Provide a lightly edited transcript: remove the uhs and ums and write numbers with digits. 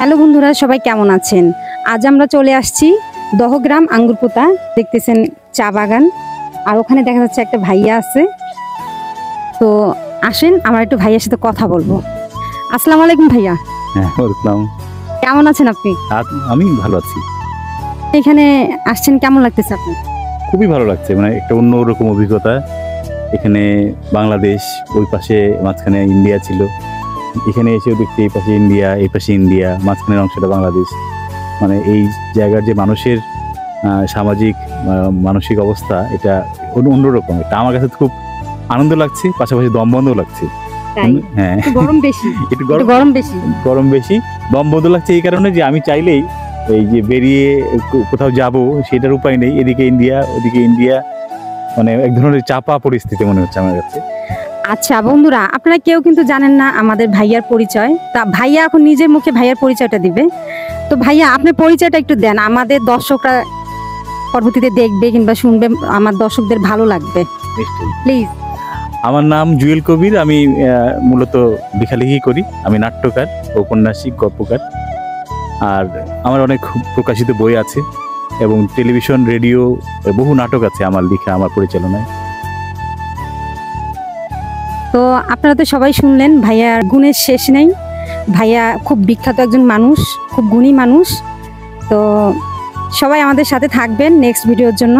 Hello বন্ধুরা, সবাই কেমন আছেন? আজ আমরা চলে আসছি দহগ্রাম আঙ্গুরপোতা। দেখতেছেন চা বাগান, আর ওখানে দেখা যাচ্ছে একটা ভাইয়া আছে। তো আসেন আমার একটু ভাইয়ার সাথে কথা বলবো। আসসালামু আলাইকুম ভাইয়া। হ্যাঁ, ওয়েলকাম। কেমন আছেন আপনি? আমি ভালো আছি। এখানে আসছেন, কেমন লাগতেছে আপনার? খুবই ভালো লাগছে, মানে একটা অন্যরকম অভিজ্ঞতা। এখানে বাংলাদেশ, ওই পাশে মাঝখানে ইন্ডিয়া ছিল। এখানে এসেও দেখছি এই পাশে ইন্ডিয়া, এই পাশে ইন্ডিয়া, মাঝখানের অংশটা বাংলাদেশ। মানে এই জায়গার যে মানুষের সামাজিক মানসিক অবস্থা, এটা অন্যরকম। এটা আমার কাছে খুব আনন্দ লাগছে, পাশাপাশি দমবন্ধও লাগছে। হ্যাঁ, গরম বেশি, একটু গরম বেশি, দমবন্ধ লাগছে এই কারণে যে আমি চাইলেই এই যে বেরিয়ে কোথাও যাব সেটার উপায় নেই। এদিকে ইন্ডিয়া, ওদিকে ইন্ডিয়া, মানে এক ধরনের চাপা পরিস্থিতি মনে হচ্ছে আমার কাছে। আচ্ছা বন্ধুরা, আপনারা কেউ কিন্তু জানেন না আমাদের ভাইয়ার পরিচয়। তা ভাইয়া এখন নিজের মুখে ভাইয়ার পরিচয়টা দিবে। তো ভাইয়া, আপনার পরিচয়টা একটু দেন, আমাদের দর্শকরা পরবর্তীতে দেখবে কিংবা শুনবে, আমার দর্শকদের ভালো লাগবে। নিশ্চয়ই, প্লিজ। আমার নাম জুয়েল কবির। আমি মূলত লেখালেখি করি। আমি নাট্যকার, ঔপন্যাসিক, গল্পকার। আর আমার অনেক প্রকাশিত বই আছে এবং টেলিভিশন, রেডিও, বহু নাটক আছে আমার লেখা, আমার পরিচালনায়। তো আপনারা তো সবাই শুনলেন, ভাইয়ার গুণের শেষ নেই। ভাইয়া খুব বিখ্যাত একজন মানুষ, খুব গুণী মানুষ। তো সবাই আমাদের সাথে থাকবেন নেক্সট ভিডিওর জন্য।